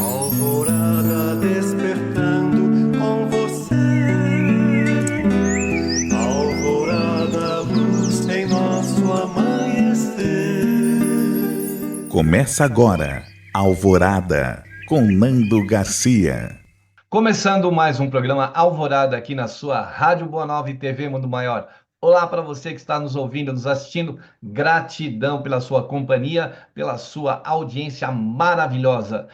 Alvorada despertando com você. Alvorada, luz em nosso amanhecer. Começa agora, Alvorada, com Nando Garcia. Começando mais um programa Alvorada aqui na sua Rádio Boa Nova e TV Mundo Maior. Olá para você que está nos ouvindo, nos assistindo. Gratidão pela sua companhia, pela sua audiência maravilhosa.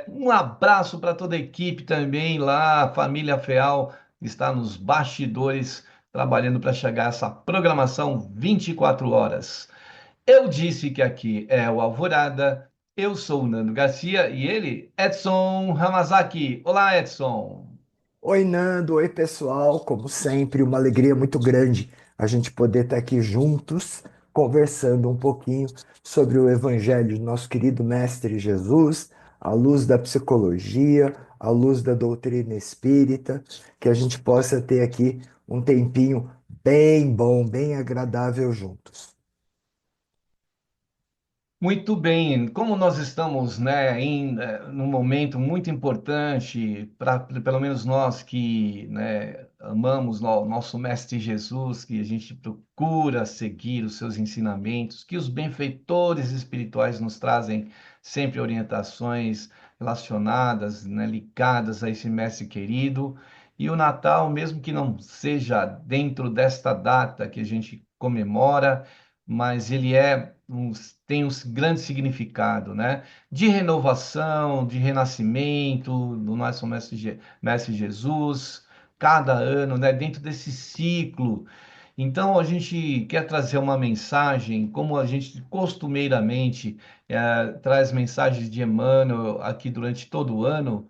Um abraço para toda a equipe também lá, a família Feal que está nos bastidores trabalhando para chegar a essa programação 24 horas. Eu disse que aqui é o Alvorada. Eu sou o Nando Garcia e ele, Edson Hamazaki. Olá, Edson. Oi, Nando, oi, pessoal. Como sempre, uma alegria muito grande a gente poder estar aqui juntos, conversando um pouquinho sobre o Evangelho do nosso querido Mestre Jesus, à luz da psicologia, à luz da doutrina espírita, que a gente possa ter aqui um tempinho bem bom, bem agradável juntos. Muito bem, como nós estamos, né, num momento muito importante para pelo menos nós que, né, amamos nosso Mestre Jesus, que a gente procura seguir os seus ensinamentos, que os benfeitores espirituais nos trazem sempre orientações relacionadas, né, ligadas a esse Mestre querido. E o Natal, mesmo que não seja dentro desta data que a gente comemora, mas ele tem um grande significado, né? De renovação, de renascimento do nosso Mestre Jesus, cada ano, né? Dentro desse ciclo. Então, a gente quer trazer uma mensagem, como a gente costumeiramente traz mensagens de Emmanuel aqui durante todo o ano.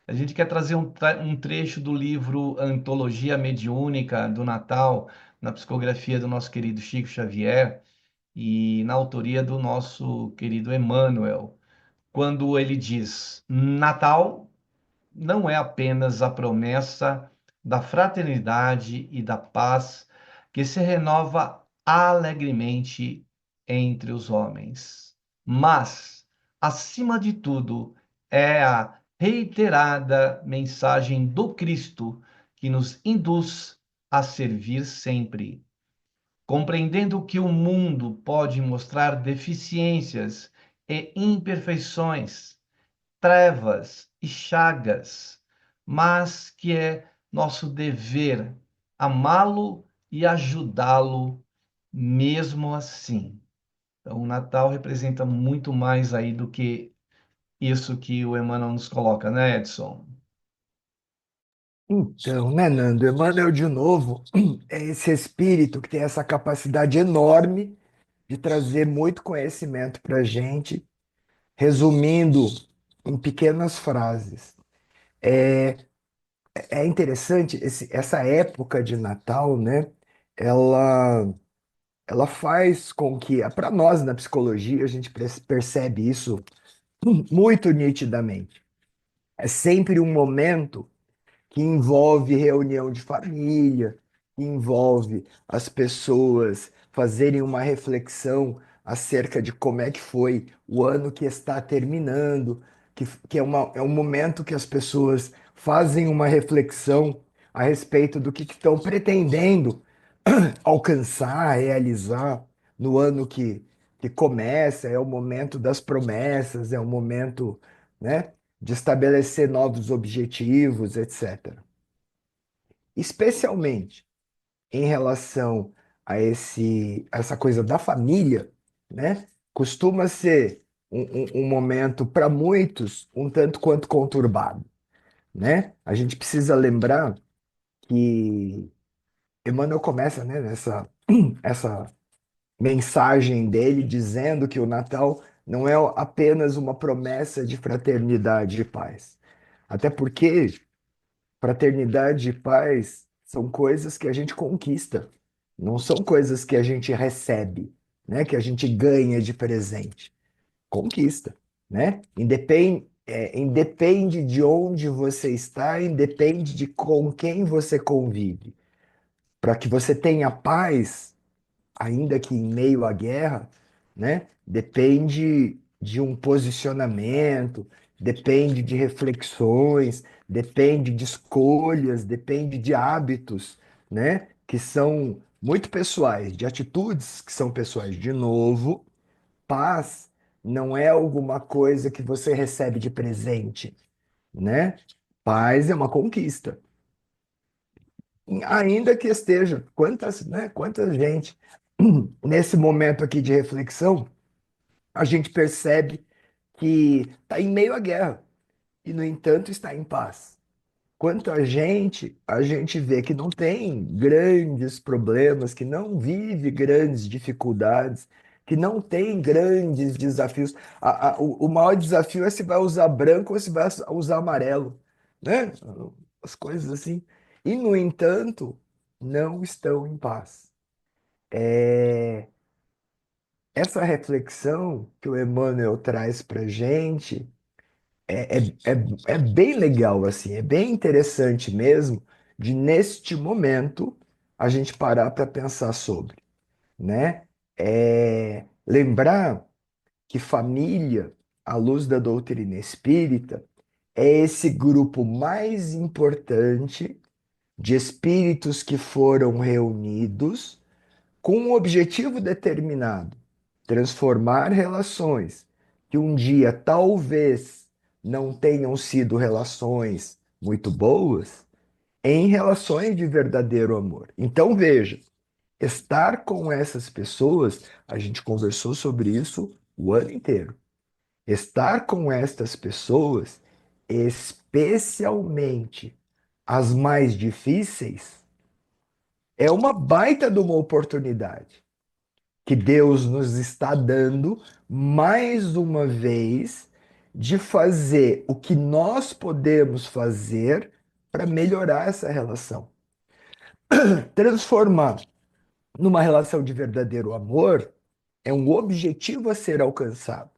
A gente quer trazer um trecho do livro Antologia Mediúnica do Natal, na psicografia do nosso querido Chico Xavier e na autoria do nosso querido Emmanuel, quando ele diz: Natal não é apenas a promessa da fraternidade e da paz que se renova alegremente entre os homens, mas, acima de tudo, é a reiterada mensagem do Cristo que nos induz a servir sempre. Compreendendo que o mundo pode mostrar deficiências e imperfeições, trevas e chagas, mas que é nosso dever amá-lo e ajudá-lo mesmo assim. Então, o Natal representa muito mais aí do que isso que o Emmanuel nos coloca, né, Edson? Então, né, Nando? Emmanuel, de novo, é esse espírito que tem essa capacidade enorme de trazer muito conhecimento para a gente, resumindo em pequenas frases. É, é interessante essa época de Natal, né? Ela, ela faz com que, para nós na psicologia, a gente percebe isso muito nitidamente. É sempre um momento que envolve reunião de família, que envolve as pessoas fazerem uma reflexão acerca de como é que foi o ano que está terminando, que é um momento que as pessoas fazem uma reflexão a respeito do que estão pretendendo alcançar, realizar no ano que começa, é o momento das promessas, é o momento, né, de estabelecer novos objetivos, etc. Especialmente em relação a essa coisa da família, né, costuma ser um momento, para muitos, um tanto quanto conturbado, né? A gente precisa lembrar que Emmanuel começa, né, essa mensagem dele dizendo que o Natal não é apenas uma promessa de fraternidade e paz. Até porque fraternidade e paz são coisas que a gente conquista, não são coisas que a gente recebe, né? Que a gente ganha de presente. Conquista, né? Independe de onde você está, independe de com quem você convive. Para que você tenha paz, ainda que em meio à guerra, né? Depende de um posicionamento, depende de reflexões, depende de escolhas, depende de hábitos, né? Que são muito pessoais, de atitudes que são pessoais. De novo, paz não é alguma coisa que você recebe de presente, né? Paz é uma conquista. Ainda que esteja, quanta gente nesse momento aqui de reflexão, a gente percebe que está em meio à guerra e, no entanto, está em paz. Quanta gente a gente vê que não tem grandes problemas, que não vive grandes dificuldades, que não tem grandes desafios. O maior desafio é se vai usar branco ou se vai usar amarelo, né? As coisas assim. E, no entanto, não estão em paz. É, essa reflexão que o Emmanuel traz para gente é bem legal, assim, é bem interessante mesmo de, neste momento, a gente parar para pensar sobre, né? Lembrar que família, à luz da doutrina espírita, é esse grupo mais importante de espíritos que foram reunidos com um objetivo determinado: transformar relações que um dia talvez não tenham sido relações muito boas em relações de verdadeiro amor. Então veja, estar com essas pessoas, a gente conversou sobre isso o ano inteiro. Estar com estas pessoas, especialmente as mais difíceis, é uma baita de uma oportunidade que Deus nos está dando mais uma vez de fazer o que nós podemos fazer para melhorar essa relação. Transformar numa relação de verdadeiro amor é um objetivo a ser alcançado,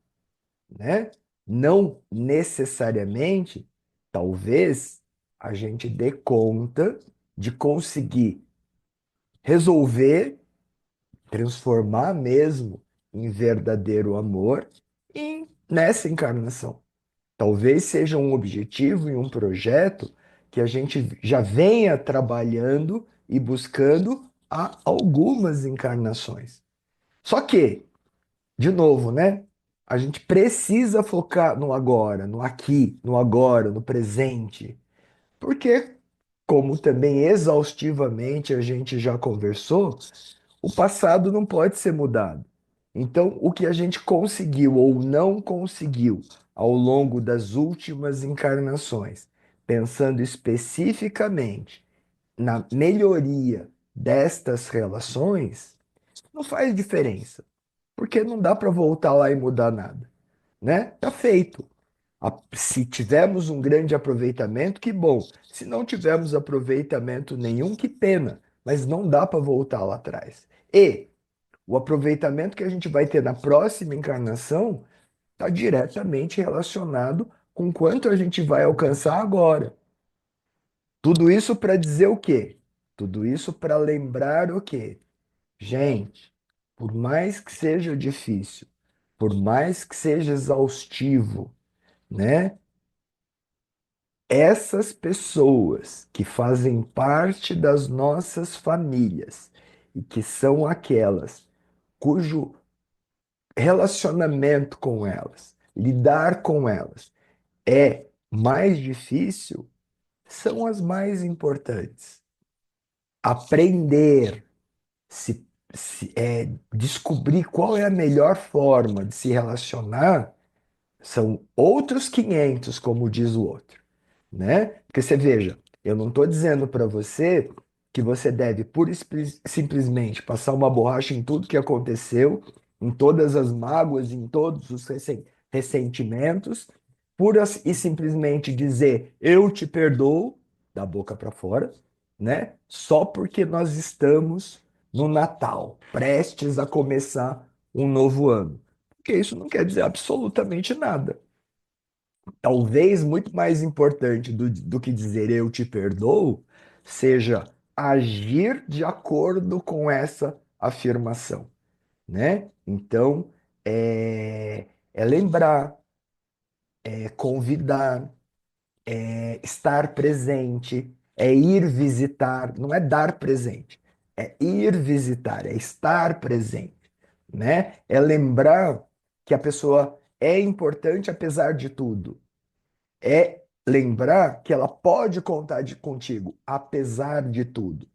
né? Não necessariamente, talvez, a gente dê conta de conseguir resolver, transformar mesmo em verdadeiro amor nessa encarnação. Talvez seja um objetivo e um projeto que a gente já venha trabalhando e buscando há algumas encarnações. Só que, de novo, né? A gente precisa focar no agora, no aqui, no agora, no presente, porque, como também exaustivamente a gente já conversou, o passado não pode ser mudado. Então, o que a gente conseguiu ou não conseguiu ao longo das últimas encarnações, pensando especificamente na melhoria destas relações, não faz diferença, porque não dá para voltar lá e mudar nada, né? Tá feito. Se tivermos um grande aproveitamento, que bom. Se não tivermos aproveitamento nenhum, que pena. Mas não dá para voltar lá atrás. E o aproveitamento que a gente vai ter na próxima encarnação está diretamente relacionado com quanto a gente vai alcançar agora. Tudo isso para dizer o quê? Tudo isso para lembrar o quê? Gente, por mais que seja difícil, por mais que seja exaustivo, né? Essas pessoas que fazem parte das nossas famílias e que são aquelas cujo relacionamento com elas, lidar com elas é mais difícil, são as mais importantes. Aprender, descobrir qual é a melhor forma de se relacionar são outros 500, como diz o outro, né? Porque você veja, eu não estou dizendo para você que você deve pura e simplesmente passar uma borracha em tudo que aconteceu, em todas as mágoas, em todos os ressentimentos, pura e simplesmente dizer eu te perdoo da boca para fora, né? Só porque nós estamos no Natal, prestes a começar um novo ano. Porque isso não quer dizer absolutamente nada. Talvez muito mais importante do que dizer eu te perdoo, seja agir de acordo com essa afirmação, né? Então, é lembrar é convidar, é estar presente, é ir visitar, não é dar presente, é ir visitar, é estar presente, né? É lembrar que a pessoa é importante apesar de tudo. É lembrar que ela pode contar contigo apesar de tudo.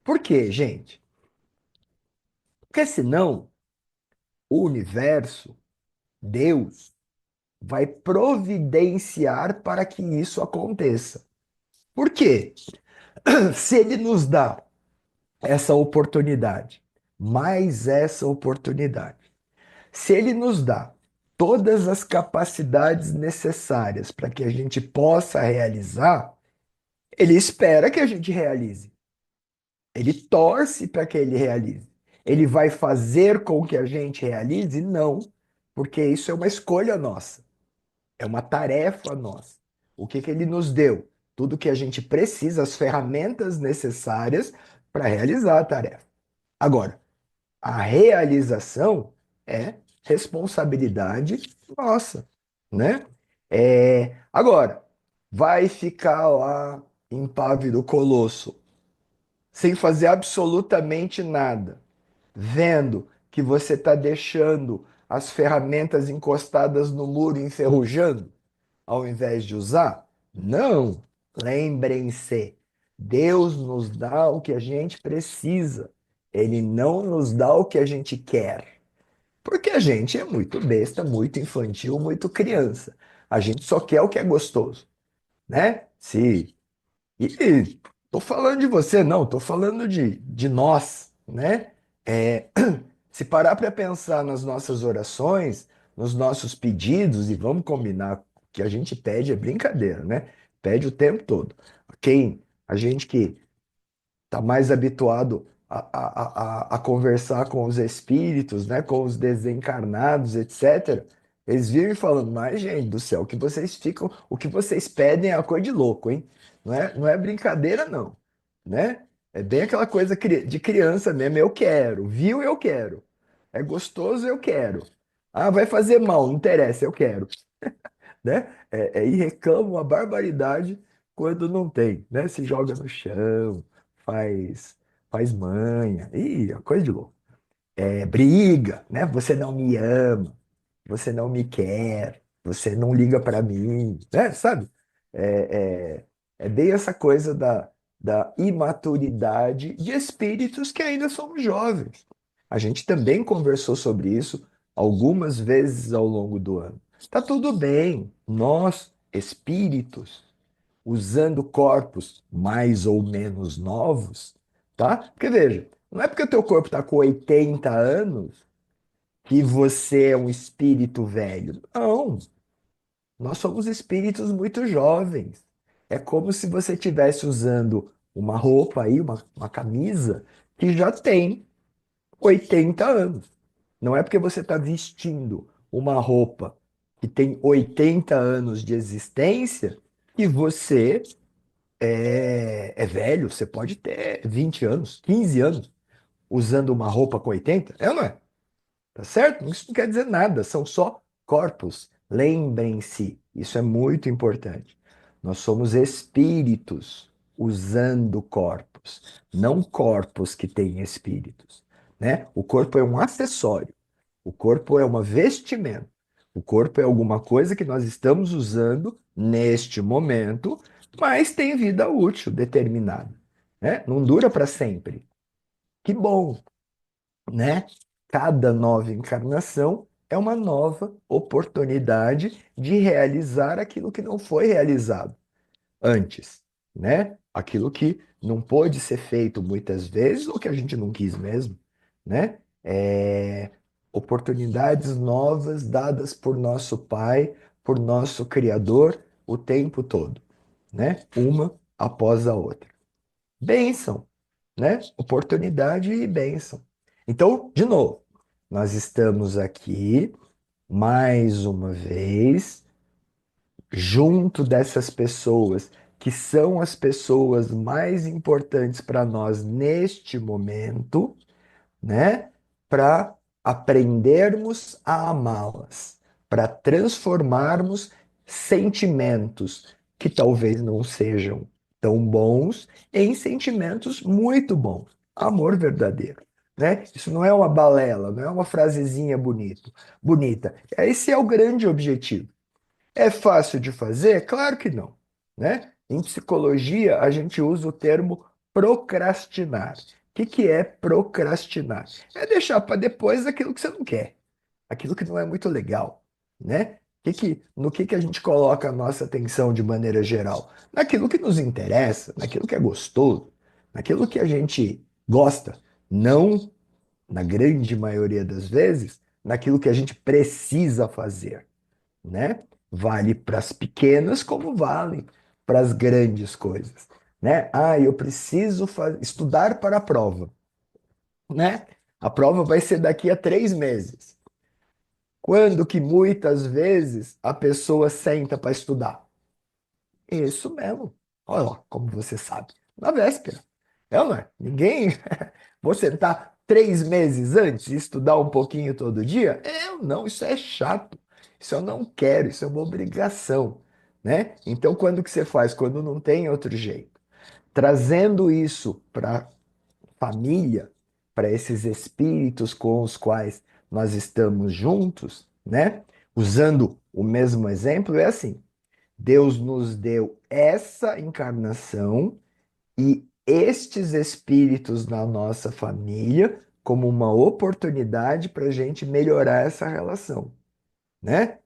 Por quê, gente? Porque senão o universo, Deus, vai providenciar para que isso aconteça. Por quê? Se ele nos dá essa oportunidade, mais essa oportunidade, se ele nos dá todas as capacidades necessárias para que a gente possa realizar, ele espera que a gente realize. Ele torce para que ele realize. Ele vai fazer com que a gente realize? Não, porque isso é uma escolha nossa, é uma tarefa nossa. O que que ele nos deu? Tudo que a gente precisa, as ferramentas necessárias para realizar a tarefa. Agora, a realização é responsabilidade nossa, né? Agora, vai ficar lá impávido colosso, sem fazer absolutamente nada, vendo que você está deixando as ferramentas encostadas no muro enferrujando, ao invés de usar? Não! Lembrem-se, Deus nos dá o que a gente precisa. Ele não nos dá o que a gente quer. Porque a gente é muito besta, muito infantil, muito criança. A gente só quer o que é gostoso, né? Se e tô falando de você, não, tô falando de nós, né? É, se parar para pensar nas nossas orações, nos nossos pedidos, e vamos combinar que a gente pede é brincadeira, né? Pede o tempo todo. Quem, a gente que está mais habituado a conversar com os espíritos, né, com os desencarnados, etc. Eles vivem falando, mas, gente do céu, o que vocês pedem é uma coisa de louco, hein? Não é brincadeira, não, né? É bem aquela coisa de criança mesmo, eu quero, viu? Eu quero. É gostoso, eu quero. Ah, vai fazer mal, não interessa, eu quero, né? E reclama uma barbaridade quando não tem, né? Se joga no chão, faz, faz manha, ih, é coisa de louco. Briga, né? Você não me ama, você não me quer, você não liga para mim, né? Sabe? É, é bem essa coisa da imaturidade de espíritos que ainda somos jovens. A gente também conversou sobre isso algumas vezes ao longo do ano. Tá tudo bem, nós, espíritos, usando corpos mais ou menos novos, tá? Porque veja, não é porque o teu corpo está com 80 anos que você é um espírito velho. Não, nós somos espíritos muito jovens. É como se você estivesse usando uma roupa aí, uma camisa, que já tem 80 anos. Não é porque você está vestindo uma roupa que tem 80 anos de existência que você é velho. Você pode ter 20 anos, 15 anos usando uma roupa com 80, é ou não é? Tá certo? Isso não quer dizer nada, são só corpos. Lembrem-se, isso é muito importante. Nós somos espíritos usando corpos, não corpos que têm espíritos, né? O corpo é um acessório, o corpo é uma vestimenta, o corpo é alguma coisa que nós estamos usando neste momento, mas tem vida útil determinada, né? Não dura para sempre. Que bom, né? Cada nova encarnação é uma nova oportunidade de realizar aquilo que não foi realizado antes, né? Aquilo que não pôde ser feito muitas vezes ou que a gente não quis mesmo, né? Oportunidades novas dadas por nosso Pai, por nosso Criador o tempo todo, né? Uma após a outra. Bênção, né? Oportunidade e bênção. Então, de novo, nós estamos aqui mais uma vez junto dessas pessoas que são as pessoas mais importantes para nós neste momento, né? Para aprendermos a amá-las, para transformarmos sentimentos que talvez não sejam tão bons em sentimentos muito bons. Amor verdadeiro, né? Isso não é uma balela, não é uma frasezinha bonita. Esse é o grande objetivo. É fácil de fazer? Claro que não, né? Em psicologia, a gente usa o termo procrastinar. O que é procrastinar? É deixar para depois aquilo que você não quer, aquilo que não é muito legal, né? No que a gente coloca a nossa atenção de maneira geral? Naquilo que nos interessa, naquilo que é gostoso, naquilo que a gente gosta, não, na grande maioria das vezes, naquilo que a gente precisa fazer, né? Vale para as pequenas como vale para as grandes coisas, né? Ah, eu preciso estudar para a prova, né? A prova vai ser daqui a 3 meses. Quando que muitas vezes a pessoa senta para estudar? Isso mesmo. Olha lá, como você sabe. Na véspera. É ou não é? Ninguém. Vou sentar 3 meses antes e estudar um pouquinho todo dia? Eu não, isso é chato. Isso eu não quero, isso é uma obrigação, né? Então, quando que você faz? Quando não tem outro jeito. Trazendo isso para família, para esses espíritos com os quais nós estamos juntos, né? Usando o mesmo exemplo, é assim: Deus nos deu essa encarnação e estes espíritos na nossa família como uma oportunidade para a gente melhorar essa relação, né?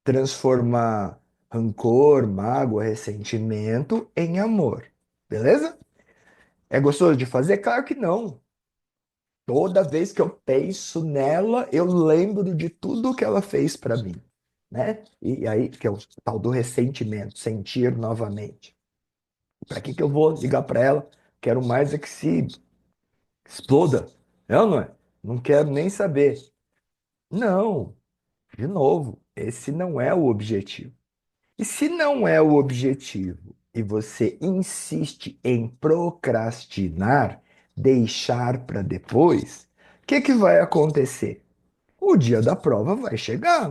Transformar rancor, mágoa, ressentimento em amor, beleza? É gostoso de fazer? Claro que não. Toda vez que eu penso nela, eu lembro de tudo que ela fez para mim, né? E aí, que é o tal do ressentimento, sentir novamente. Para que que eu vou ligar para ela? Quero mais é que se exploda. É ou não é? Não quero nem saber. Não, de novo, esse não é o objetivo. E se não é o objetivo e você insiste em procrastinar, deixar para depois, o que que vai acontecer? O dia da prova vai chegar,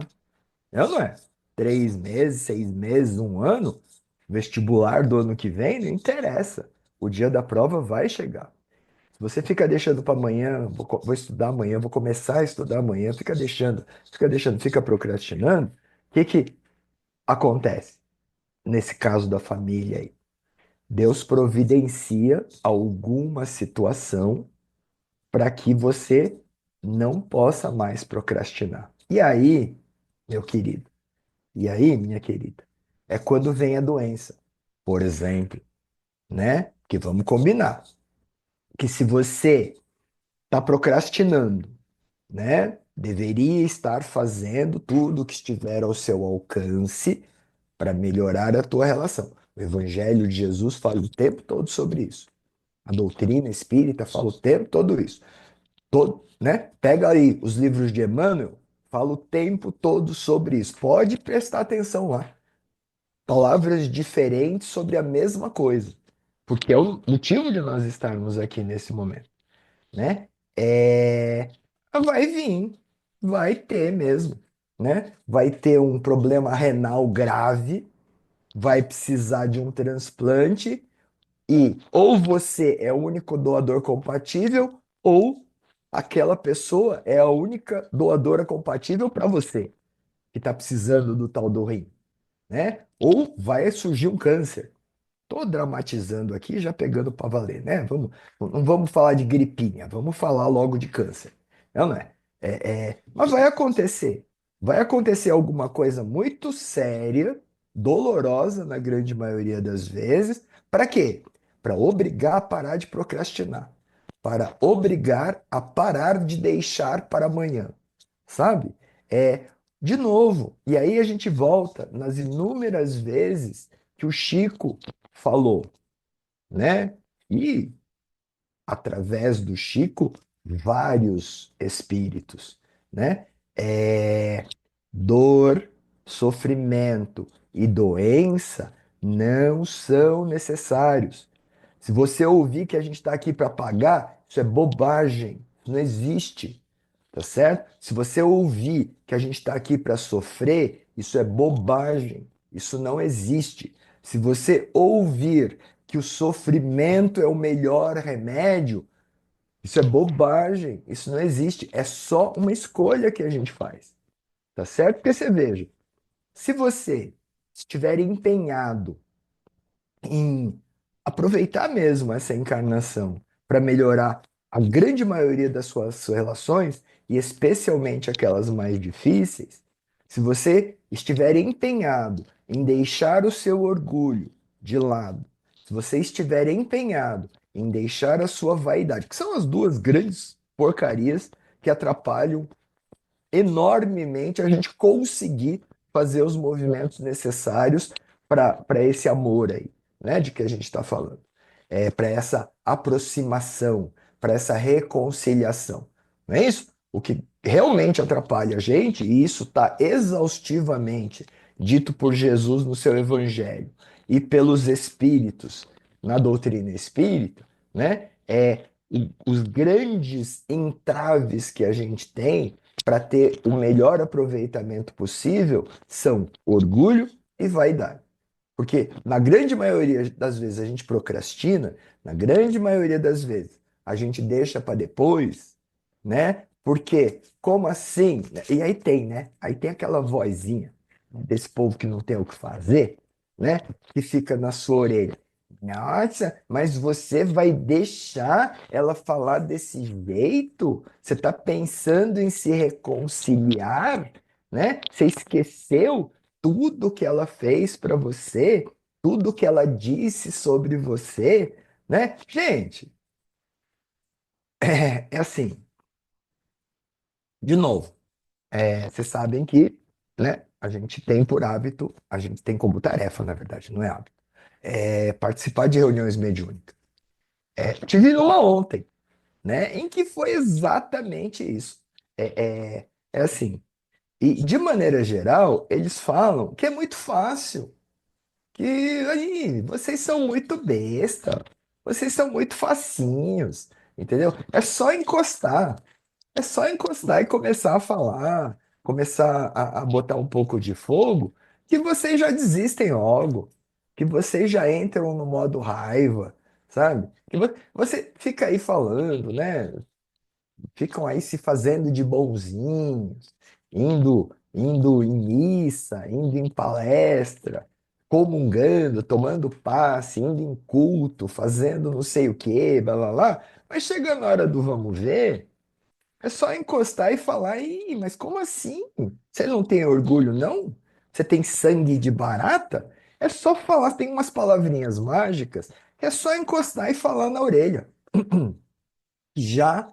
é ou não é? 3 meses, 6 meses, um ano, vestibular do ano que vem, não interessa. O dia da prova vai chegar. Se você fica deixando para amanhã, vou estudar amanhã, vou começar a estudar amanhã, fica procrastinando, o que que acontece? Nesse caso da família aí, Deus providencia alguma situação para que você não possa mais procrastinar. E aí, meu querido, e aí, minha querida, é quando vem a doença, por exemplo, né? Que vamos combinar, que se você está procrastinando, né? Deveria estar fazendo tudo o que estiver ao seu alcance para melhorar a tua relação. O Evangelho de Jesus fala o tempo todo sobre isso. A doutrina espírita fala o tempo todo isso. Todo, né? Pega aí os livros de Emmanuel, fala o tempo todo sobre isso. Pode prestar atenção lá. Palavras diferentes sobre a mesma coisa. Porque é o motivo de nós estarmos aqui nesse momento, né? É... Vai vir, vai ter mesmo, né? Vai ter um problema renal grave, vai precisar de um transplante e ou você é o único doador compatível ou aquela pessoa é a única doadora compatível para você que está precisando do tal do rim, né? Ou vai surgir um câncer. Tô dramatizando aqui, já pegando para valer, né? Não vamos falar de gripinha, vamos falar logo de câncer. Não é? Mas vai acontecer. Vai acontecer alguma coisa muito séria, dolorosa na grande maioria das vezes. Para quê? Para obrigar a parar de procrastinar. Para obrigar a parar de deixar para amanhã. Sabe? É, de novo. E aí a gente volta nas inúmeras vezes que o Chico falou, né? E através do Chico, vários espíritos, né? É, dor, sofrimento e doença não são necessários. Se você ouvir que a gente está aqui para pagar, isso é bobagem, não existe, tá certo? Se você ouvir que a gente está aqui para sofrer, isso é bobagem, Isso não existe. Se você ouvir que o sofrimento é o melhor remédio, isso é bobagem. Isso não existe. É só uma escolha que a gente faz. Tá certo? Porque você veja, se você estiver empenhado em aproveitar mesmo essa encarnação para melhorar a grande maioria das suas relações, e especialmente aquelas mais difíceis, se você estiver empenhado em deixar o seu orgulho de lado, se você estiver empenhado em deixar a sua vaidade, que são as duas grandes porcarias que atrapalham enormemente a gente conseguir fazer os movimentos necessários para esse amor aí, né, de que a gente está falando, para essa aproximação, para essa reconciliação. Não é isso? O que realmente atrapalha a gente, e isso está exaustivamente dito por Jesus no seu Evangelho e pelos Espíritos na doutrina espírita, né, os grandes entraves que a gente tem para ter o melhor aproveitamento possível são orgulho e vaidade. Porque na grande maioria das vezes a gente procrastina, na grande maioria das vezes a gente deixa para depois, né? Porque, como assim? E aí tem, né? Aí tem aquela vozinha desse povo que não tem o que fazer, né? Que fica na sua orelha. Nossa, mas você vai deixar ela falar desse jeito? Você está pensando em se reconciliar, né? Você esqueceu tudo que ela fez para você, tudo que ela disse sobre você, né? Gente, é assim, de novo, vocês sabem que, né, a gente tem por hábito, a gente tem como tarefa, na verdade, não é hábito, participar de reuniões mediúnicas. Tive uma ontem, né, em que foi exatamente isso. É assim, e de maneira geral, eles falam que é muito fácil, que aí, vocês são muito besta, vocês são muito facinhos, entendeu? É só encostar e começar a falar, começar a botar um pouco de fogo, que vocês já desistem logo, que vocês já entram no modo raiva, sabe? Que você fica aí falando, né? Ficam aí se fazendo de bonzinhos, indo em missa, indo em palestra, comungando, tomando passe, indo em culto, fazendo não sei o quê, blá blá blá. Mas chega na hora do vamos ver, é só encostar e falar, Ih, mas como assim? Você não tem orgulho, não? Você tem sangue de barata? É só falar, tem umas palavrinhas mágicas, é só encostar e falar na orelha. Já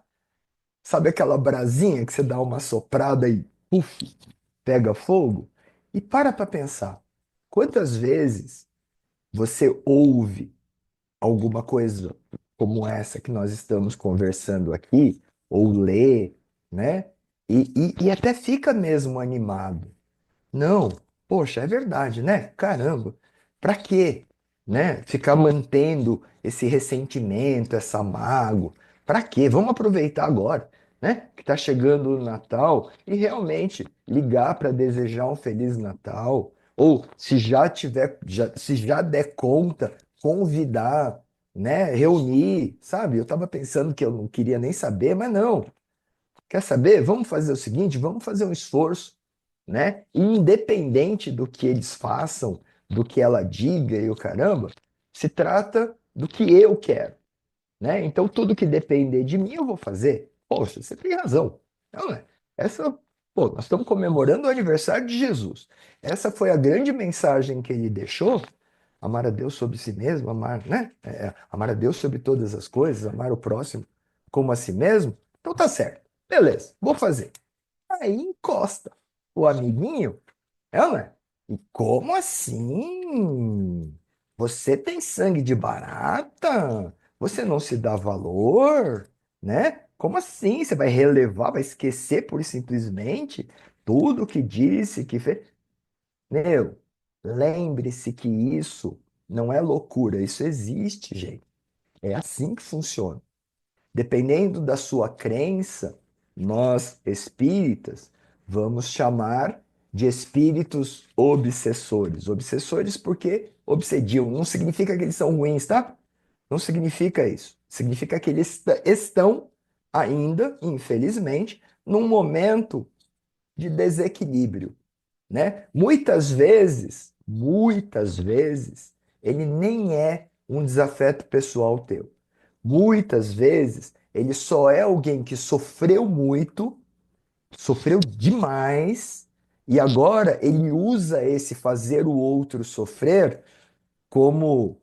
sabe aquela brasinha que você dá uma soprada e puf, pega fogo? E para pensar. Quantas vezes você ouve alguma coisa como essa que nós estamos conversando aqui, ou lê, né? E até fica mesmo animado. Não, poxa, é verdade, né? Caramba, pra quê? Né? Ficar mantendo esse ressentimento, essa mágoa, pra quê? Vamos aproveitar agora, né? Que tá chegando o Natal e realmente ligar para desejar um Feliz Natal, ou se já tiver, se já der conta, convidar, né? Reunir, sabe? Eu tava pensando que eu não queria nem saber, mas não. Quer saber? Vamos fazer o seguinte, vamos fazer um esforço, né? Independente do que eles façam, do que ela diga e o caramba, se trata do que eu quero, né? Então tudo que depender de mim eu vou fazer. Poxa, você tem razão. Não é? Essa, pô, nós estamos comemorando o aniversário de Jesus. Essa foi a grande mensagem que ele deixou. Amar a Deus sobre si mesmo, amar, né? Amar a Deus sobre todas as coisas, amar o próximo como a si mesmo. Então tá certo. Beleza, vou fazer. Aí encosta o amiguinho, ela, e como assim? Você tem sangue de barata? Você não se dá valor, né? Como assim? Você vai relevar, vai esquecer por simplesmente tudo que disse, que fez? Meu, lembre-se que isso não é loucura, isso existe, gente. É assim que funciona. Dependendo da sua crença, nós espíritas vamos chamar de espíritos obsessores. Obsessores porque obsediam. Não significa que eles são ruins, tá? Não significa isso. Significa que eles estão ainda, infelizmente, num momento de desequilíbrio, né? Muitas vezes, ele nem é um desafeto pessoal teu. Muitas vezes, ele só é alguém que sofreu muito, sofreu demais, e agora ele usa esse fazer o outro sofrer como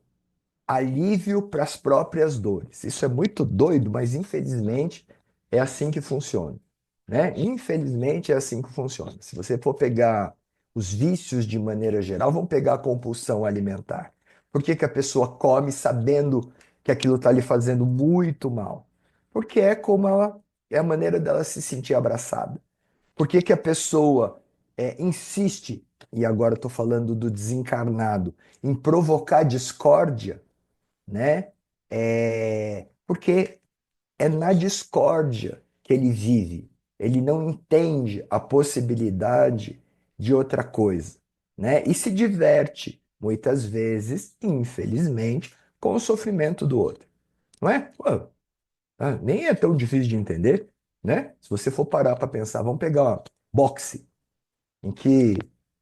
alívio para as próprias dores. Isso é muito doido, mas infelizmente é assim que funciona, né? Infelizmente é assim que funciona. Se você for pegar os vícios de maneira geral, vamos pegar a compulsão alimentar. Por que que a pessoa come sabendo que aquilo está lhe fazendo muito mal? Porque é como ela, é a maneira dela se sentir abraçada. Por que que a pessoa insiste, e agora estou falando do desencarnado, em provocar discórdia, né? Porque é na discórdia que ele vive. Ele não entende a possibilidade de outra coisa, né? E se diverte, muitas vezes, infelizmente, com o sofrimento do outro, não é? Pô, nem é tão difícil de entender, né? Se você for parar para pensar, vamos pegar boxe, em que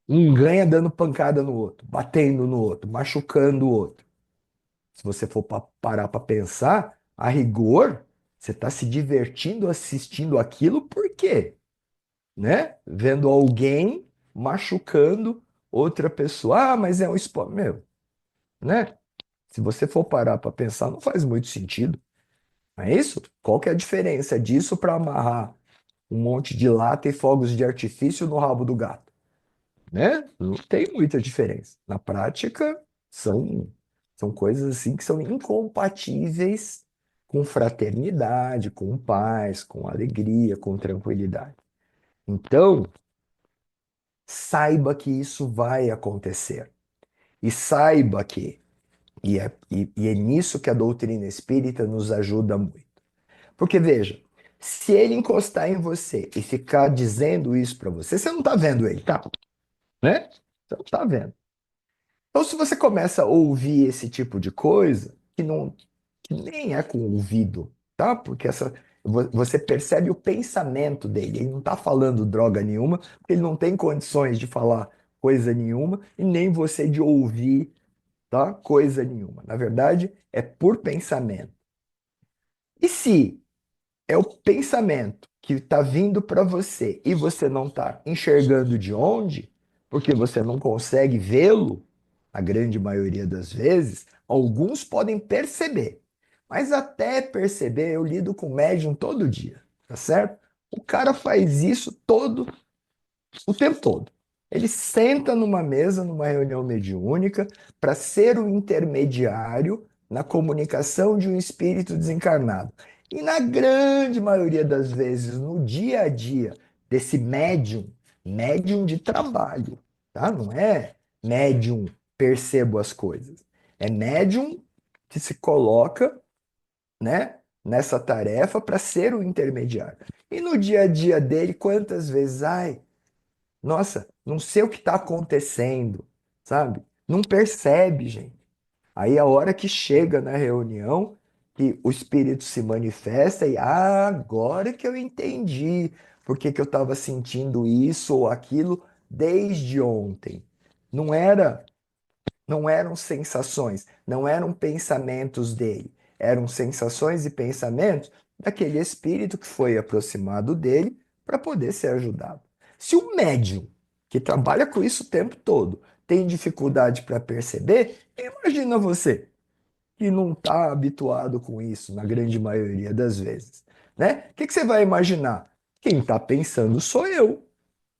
um ganha dando pancada no outro, batendo no outro, machucando o outro. Se você for parar para pensar, a rigor, você está se divertindo assistindo aquilo, por quê? Né? Vendo alguém machucando outra pessoa. Ah, mas é um esporte. Meu, né? Se você for parar para pensar, não faz muito sentido. Não é isso? Qual que é a diferença disso para amarrar um monte de lata e fogos de artifício no rabo do gato? Né? Não tem muita diferença. Na prática, são coisas assim que são incompatíveis com fraternidade, com paz, com alegria, com tranquilidade. Então, saiba que isso vai acontecer. E saiba que, e é nisso que a doutrina espírita nos ajuda muito. Porque veja, se ele encostar em você e ficar dizendo isso para você, você não está vendo ele, tá? Né? Você não está vendo. Então, se você começa a ouvir esse tipo de coisa, que nem é com o ouvido, tá? Porque você percebe o pensamento dele. Ele não está falando droga nenhuma, porque ele não tem condições de falar coisa nenhuma, e nem você de ouvir, tá? Coisa nenhuma. Na verdade, é por pensamento. E se é o pensamento que está vindo para você e você não está enxergando de onde, porque você não consegue vê-lo, a grande maioria das vezes, alguns podem perceber. Mas até perceber, eu lido com médium todo dia, tá certo? O cara faz isso o tempo todo. Ele senta numa mesa, numa reunião mediúnica, para ser o intermediário na comunicação de um espírito desencarnado. E na grande maioria das vezes, no dia a dia desse médium, médium de trabalho, tá? Não é médium percebo as coisas. É médium que se coloca, né, nessa tarefa para ser o intermediário. E no dia a dia dele, quantas vezes, ai, nossa, não sei o que está acontecendo, sabe? Não percebe, gente. Aí a hora que chega na reunião, que o espírito se manifesta e agora que eu entendi por que que eu estava sentindo isso ou aquilo desde ontem. Não era não eram sensações, não eram pensamentos dele, eram sensações e pensamentos daquele espírito que foi aproximado dele para poder ser ajudado. Se o médium, que trabalha com isso o tempo todo, tem dificuldade para perceber, imagina você que não está habituado com isso na grande maioria das vezes, né? O que que você vai imaginar? Quem está pensando sou eu,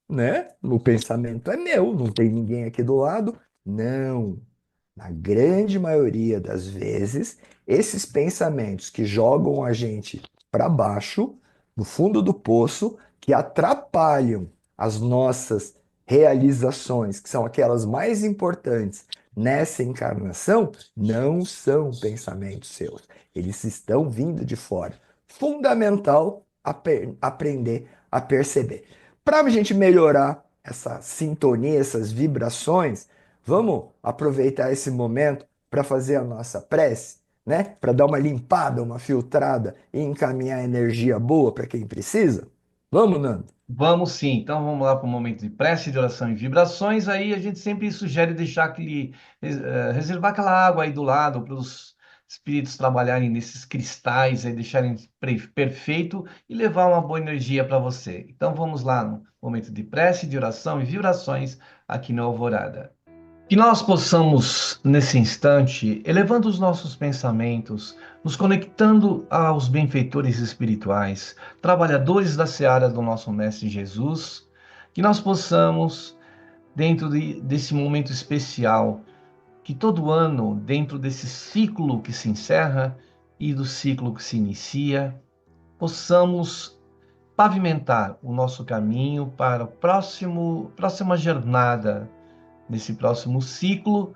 né? O pensamento é meu, não tem ninguém aqui do lado. Não. Na grande maioria das vezes, esses pensamentos que jogam a gente para baixo, no fundo do poço, que atrapalham as nossas realizações, que são aquelas mais importantes nessa encarnação, não são pensamentos seus. Eles estão vindo de fora. Fundamental aprender a perceber. Para a gente melhorar essa sintonia, essas vibrações, vamos aproveitar esse momento para fazer a nossa prece, né? Para dar uma limpada, uma filtrada e encaminhar energia boa para quem precisa? Vamos, Nando? Vamos sim, então vamos lá para o momento de prece, de oração e vibrações. Aí a gente sempre sugere deixar reservar aquela água aí do lado para os espíritos trabalharem nesses cristais, aí deixarem perfeito e levar uma boa energia para você. Então vamos lá no momento de prece, de oração e vibrações aqui na Alvorada. Que nós possamos, nesse instante, elevando os nossos pensamentos, nos conectando aos benfeitores espirituais, trabalhadores da seara do nosso Mestre Jesus, que nós possamos, dentro desse momento especial, que todo ano, dentro desse ciclo que se encerra e do ciclo que se inicia, possamos pavimentar o nosso caminho para a próxima jornada, nesse próximo ciclo,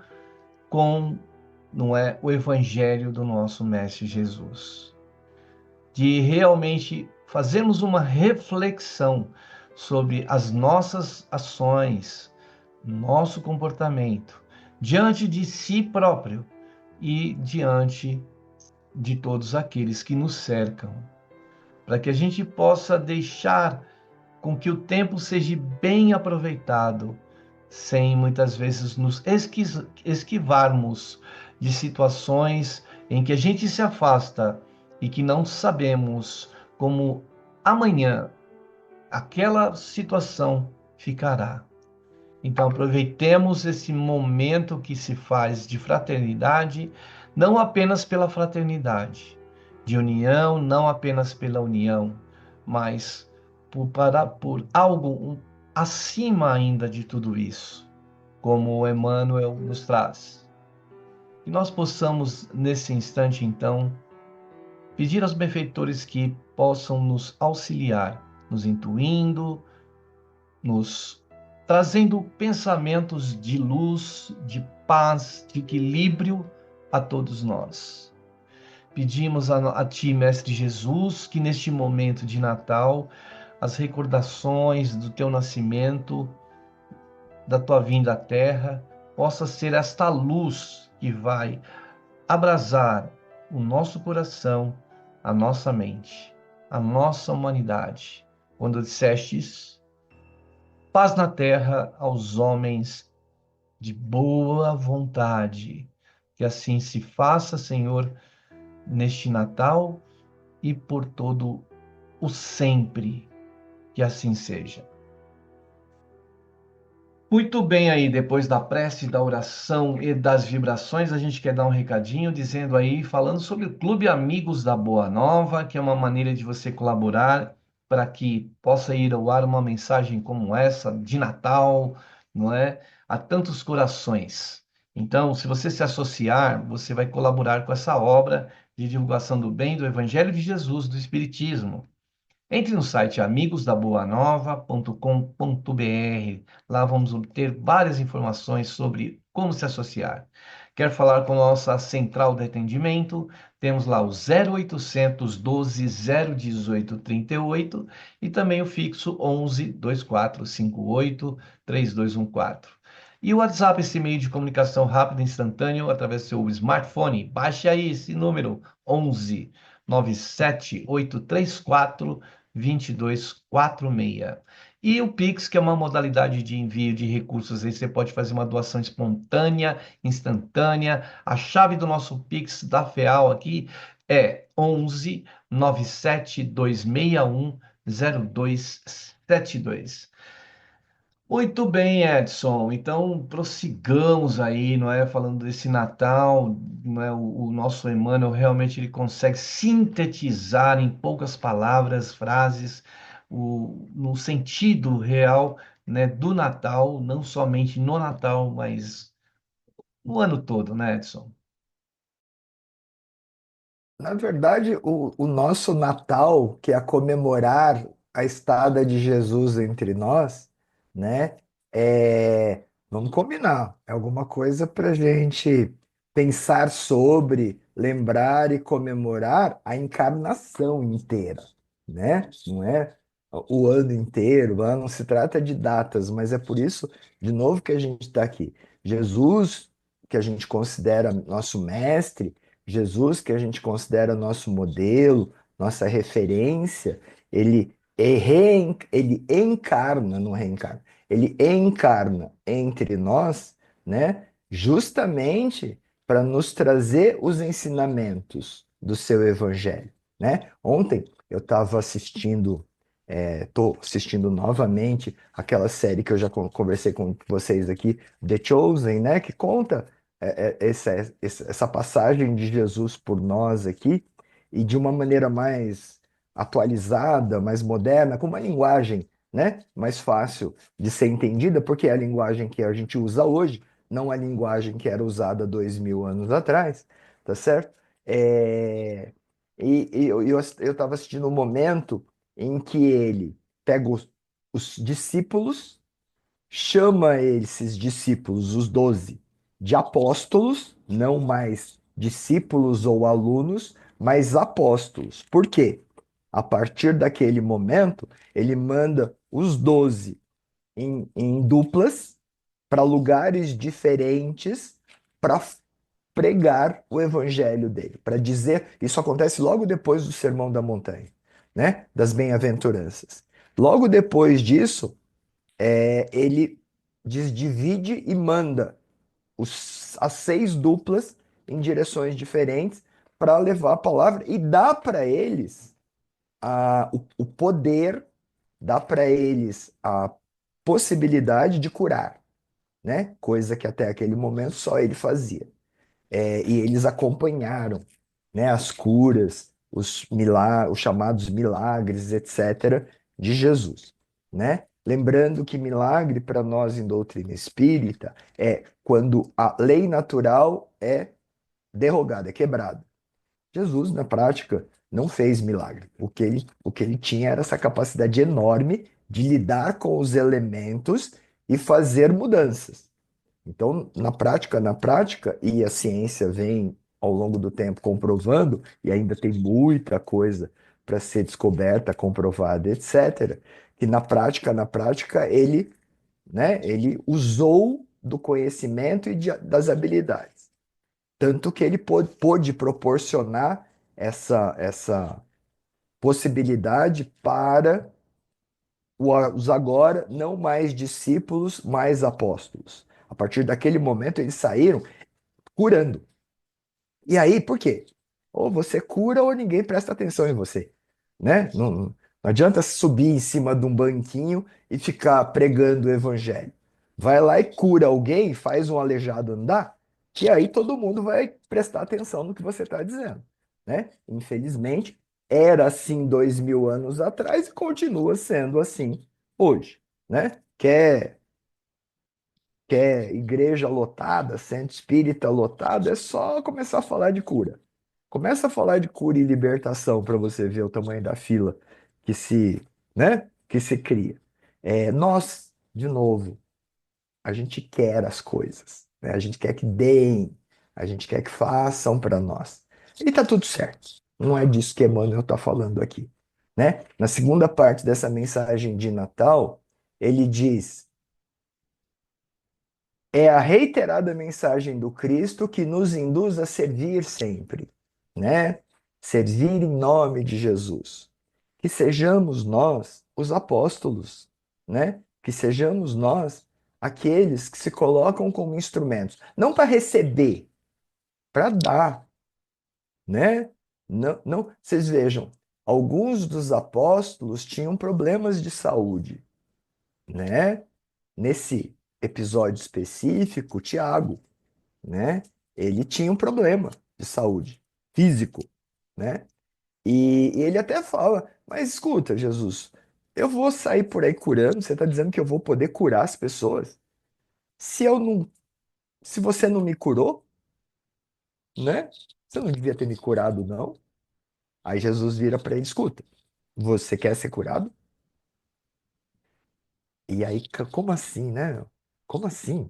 com, não é, o evangelho do nosso Mestre Jesus. De realmente fazermos uma reflexão sobre as nossas ações, nosso comportamento diante de si próprio e diante de todos aqueles que nos cercam, para que a gente possa deixar com que o tempo seja bem aproveitado, sem muitas vezes nos esquivarmos de situações em que a gente se afasta e que não sabemos como amanhã aquela situação ficará. Então aproveitemos esse momento que se faz de fraternidade, não apenas pela fraternidade, de união, não apenas pela união, mas por algo acima ainda de tudo isso, como o Emmanuel nos traz. Que nós possamos, nesse instante, então, pedir aos benfeitores que possam nos auxiliar, nos intuindo, nos trazendo pensamentos de luz, de paz, de equilíbrio a todos nós. Pedimos a Ti, Mestre Jesus, que neste momento de Natal, as recordações do Teu nascimento, da Tua vinda à Terra, possa ser esta luz que vai abrasar o nosso coração, a nossa mente, a nossa humanidade. Quando dissestes paz na terra aos homens de boa vontade. Que assim se faça, Senhor, neste Natal e por todo o sempre. Que assim seja. Muito bem aí, depois da prece, da oração e das vibrações, a gente quer dar um recadinho dizendo aí, falando sobre o Clube Amigos da Boa Nova, que é uma maneira de você colaborar para que possa ir ao ar uma mensagem como essa, de Natal, não é? A tantos corações. Então, se você se associar, você vai colaborar com essa obra de divulgação do bem, do Evangelho de Jesus, do Espiritismo. Entre no site amigosdaboanova.com.br. Lá vamos obter várias informações sobre como se associar. Quer falar com a nossa central de atendimento? Temos lá o 0800 12 018 38 e também o fixo 11 2458 3214. E o WhatsApp, esse meio de comunicação rápido e instantâneo através do seu smartphone. Baixe aí esse número 11 97834 2246. E o Pix, que é uma modalidade de envio de recursos, aí você pode fazer uma doação espontânea, instantânea. A chave do nosso Pix da FEAL aqui é 11 97261 0272. Muito bem, Edson. Então, prossigamos aí, não é? Falando desse Natal, não é? O nosso Emmanuel realmente ele consegue sintetizar em poucas palavras, frases, no sentido real, né, do Natal, não somente no Natal, mas no ano todo, né, Edson? Na verdade, o nosso Natal, que é comemorar a estada de Jesus entre nós, né? Vamos combinar, é alguma coisa para gente pensar sobre, lembrar e comemorar a encarnação inteira, né? Não é? o ano inteiro, não se trata de datas, mas é por isso, de novo, que a gente está aqui. Jesus, que a gente considera nosso mestre, Jesus, que a gente considera nosso modelo, nossa referência, ele encarna, não reencarna, ele encarna entre nós, né, justamente para nos trazer os ensinamentos do seu evangelho, né? Ontem eu estava assistindo estou assistindo novamente aquela série que eu já conversei com vocês aqui, The Chosen, né? Que conta essa passagem de Jesus por nós aqui e de uma maneira mais atualizada, mais moderna, com uma linguagem, né? Mais fácil de ser entendida, porque é a linguagem que a gente usa hoje, não a linguagem que era usada 2000 anos atrás, tá certo? É, eu estava assistindo um momento em que ele pega os discípulos, chama esses discípulos, os 12, de apóstolos, não mais discípulos ou alunos, mas apóstolos. Por quê? A partir daquele momento, ele manda os 12 em duplas para lugares diferentes para pregar o evangelho dele, para dizer, isso acontece logo depois do Sermão da Montanha, né? Das bem-aventuranças. Logo depois disso, ele divide e manda as 6 duplas em direções diferentes para levar a palavra e dá para eles o poder, dá para eles a possibilidade de curar, né? Coisa que até aquele momento só ele fazia. E eles acompanharam, né, as curas, os chamados milagres, etc., de Jesus, né? Lembrando que milagre para nós em doutrina espírita é quando a lei natural é derrogada, é quebrada. Jesus, na prática, não fez milagre. O que ele tinha era essa capacidade enorme de lidar com os elementos e fazer mudanças. Então, na prática, e a ciência vem ao longo do tempo comprovando, e ainda tem muita coisa para ser descoberta, comprovada, etc., que na prática, ele, né, ele usou do conhecimento e das habilidades. Tanto que ele pôde proporcionar essa possibilidade para os agora não mais discípulos, mais apóstolos. A partir daquele momento, eles saíram curando. E aí, por quê? Ou você cura ou ninguém presta atenção em você, né? Não adianta subir em cima de um banquinho e ficar pregando o evangelho. Vai lá e cura alguém, faz um aleijado andar, que aí todo mundo vai prestar atenção no que você está dizendo, né? Infelizmente, era assim 2000 anos atrás e continua sendo assim hoje, né? Quer igreja lotada, centro espírita lotado, é só começar a falar de cura. Começa a falar de cura e libertação para você ver o tamanho da fila que se, né, que se cria. Nós, de novo, a gente quer as coisas, né? A gente quer que deem, a gente quer que façam para nós. E tá tudo certo. Não é disso que Emmanuel está falando aqui, né? Na segunda parte dessa mensagem de Natal, ele diz: é a reiterada mensagem do Cristo que nos induz a servir sempre, né? Servir em nome de Jesus. Que sejamos nós os apóstolos, né? Que sejamos nós aqueles que se colocam como instrumentos, não para receber, para dar, né? Não, não, vocês vejam, alguns dos apóstolos tinham problemas de saúde, né? Nesse episódio específico, Tiago, né? Ele tinha um problema de saúde físico, né? E ele até fala, mas escuta, Jesus, eu vou sair por aí curando, você está dizendo que eu vou poder curar as pessoas? Se eu não, se você não me curou, né? Você não devia ter me curado, não? Aí Jesus vira para ele, escuta, você quer ser curado? E aí, como assim, né? Como assim?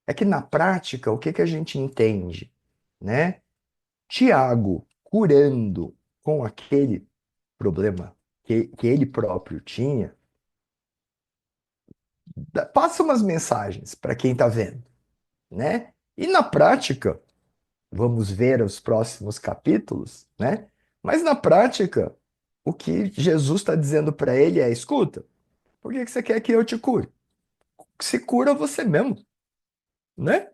É que na prática, o que que a gente entende, né? Tiago curando com aquele problema que ele próprio tinha, passa umas mensagens para quem está vendo, né? E na prática, vamos ver os próximos capítulos, né? Mas na prática, o que Jesus está dizendo para ele é: escuta, por que que você quer que eu te cure? Se cura você mesmo, né?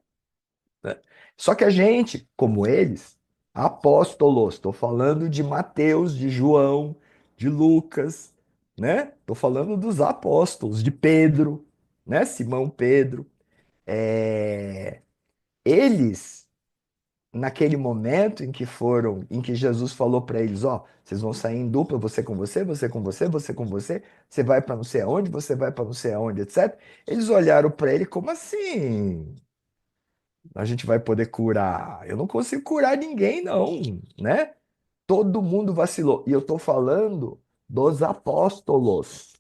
Né? Só que a gente, como eles, apóstolos, estou falando de Mateus, de João, de Lucas, né? Estou falando dos apóstolos, de Pedro, né? Simão Pedro. É, Eles, naquele momento em que foram, em que Jesus falou para eles, ó, vocês vão sair em dupla, você com você, você com você, você com você vai para não sei aonde, você vai para não sei aonde, etc. Eles olharam para ele como assim? A gente vai poder curar? Eu não consigo curar ninguém, não, né? Todo mundo vacilou. E eu estou falando dos apóstolos.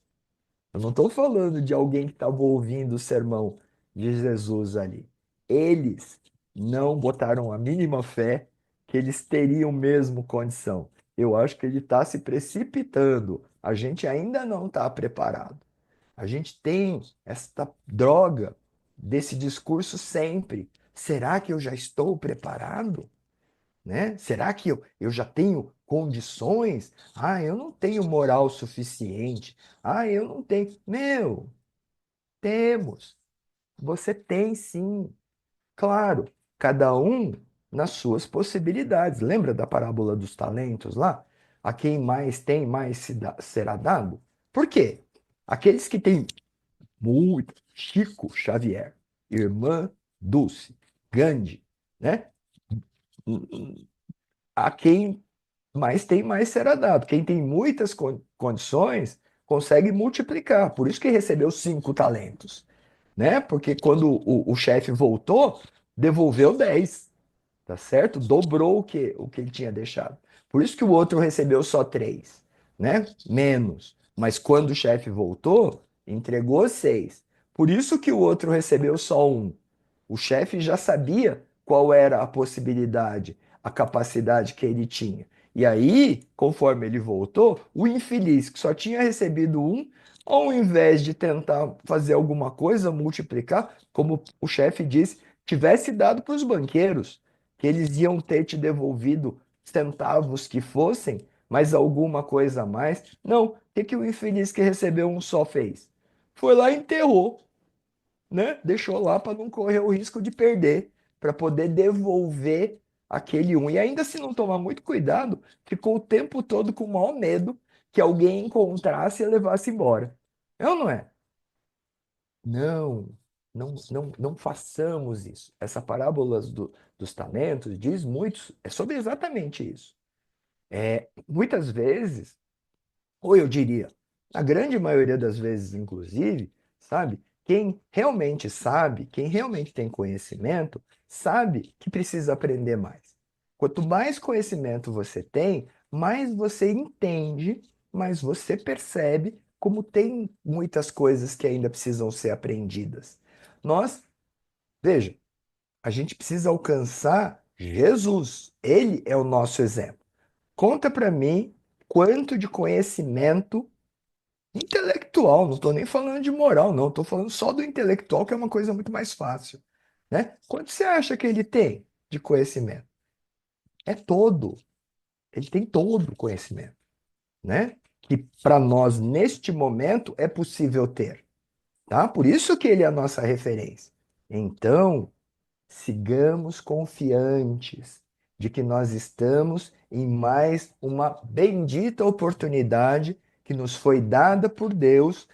Eu não estou falando de alguém que estava ouvindo o sermão de Jesus ali. Eles não botaram a mínima fé que eles teriam mesmo condição. Eu acho que ele está se precipitando. A gente ainda não está preparado. A gente tem esta droga desse discurso sempre. Será que eu já estou preparado? Né? Será que eu já tenho condições? Ah, eu não tenho moral suficiente. Ah, eu não tenho. Meu, temos. Você tem sim. Claro, cada um nas suas possibilidades. Lembra da parábola dos talentos lá? A quem mais tem, mais será dado? Por quê? Aqueles que têm muito, Chico Xavier, irmã Dulce, Gandhi, né? A quem mais tem, mais será dado. Quem tem muitas condições consegue multiplicar. Por isso que recebeu 5 talentos, né? Porque quando o chefe voltou, devolveu 10, tá certo? Dobrou o que ele tinha deixado. Por isso que o outro recebeu só 3, né? Menos. Mas quando o chefe voltou, entregou 6. Por isso que o outro recebeu só 1. O chefe já sabia qual era a possibilidade, a capacidade que ele tinha. E aí, conforme ele voltou, o infeliz que só tinha recebido 1, ao invés de tentar fazer alguma coisa, multiplicar, como o chefe disse, tivesse dado para os banqueiros, que eles iam ter te devolvido centavos que fossem, mas alguma coisa a mais. Não, o que o infeliz que recebeu 1 só fez? Foi lá e enterrou, né? Deixou lá para não correr o risco de perder, para poder devolver aquele 1. E ainda se não tomar muito cuidado, ficou o tempo todo com o maior medo que alguém encontrasse e levasse embora. É ou não é? Não, não façamos isso. Essa parábola dos talentos diz muito, é sobre exatamente isso. Muitas vezes, ou eu diria, a grande maioria das vezes, inclusive, sabe, quem realmente sabe, quem realmente tem conhecimento, sabe que precisa aprender mais. Quanto mais conhecimento você tem, mais você entende, mais você percebe como tem muitas coisas que ainda precisam ser aprendidas. Nós, veja, a gente precisa alcançar Jesus. Ele é o nosso exemplo. Conta para mim quanto de conhecimento intelectual, não estou nem falando de moral, não, estou falando só do intelectual, que é uma coisa muito mais fácil, né? Quanto você acha que ele tem de conhecimento? É todo, ele tem todo o conhecimento, né? Que para nós, neste momento, é possível ter, tá? Por isso que ele é a nossa referência. Então, sigamos confiantes de que nós estamos em mais uma bendita oportunidade que nos foi dada por Deus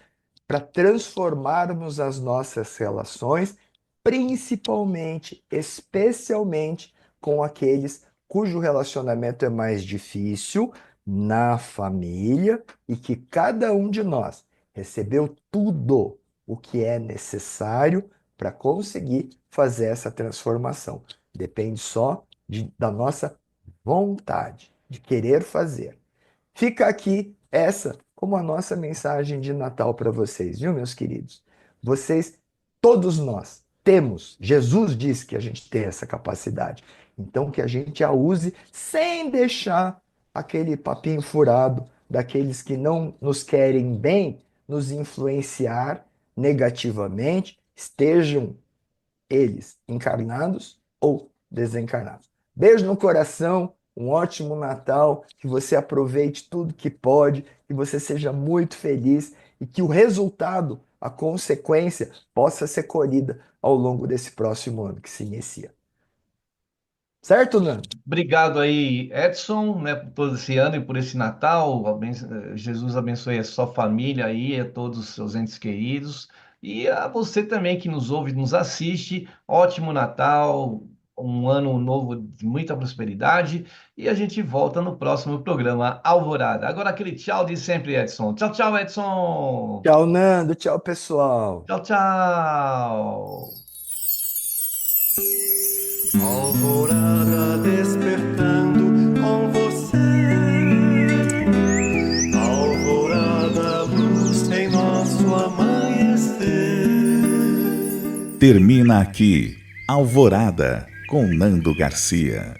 para transformarmos as nossas relações, principalmente, especialmente com aqueles cujo relacionamento é mais difícil na família e que cada um de nós recebeu tudo o que é necessário para conseguir fazer essa transformação. Depende só da nossa vontade, de querer fazer. Fica aqui essa como a nossa mensagem de Natal para vocês, viu, meus queridos? Vocês, todos nós, temos. Jesus disse que a gente tem essa capacidade. Então, que a gente a use sem deixar aquele papinho furado daqueles que não nos querem bem nos influenciar negativamente, estejam eles encarnados ou desencarnados. Beijo no coração, um ótimo Natal, que você aproveite tudo que pode, que você seja muito feliz e que o resultado, a consequência, possa ser colhida ao longo desse próximo ano que se inicia. Certo, Nando? Obrigado aí, Edson, né, por todo esse ano e por esse Natal. Jesus abençoe a sua família aí, a todos os seus entes queridos. E a você também que nos ouve, nos assiste. Ótimo Natal, um ano novo de muita prosperidade. E a gente volta no próximo programa Alvorada. Agora aquele tchau de sempre, Edson. Tchau, tchau, Edson. Tchau, Nando. Tchau, pessoal. Tchau, tchau. Alvorada despertando com você. Alvorada, luz em nosso amanhecer. Termina aqui Alvorada com Nando Garcia.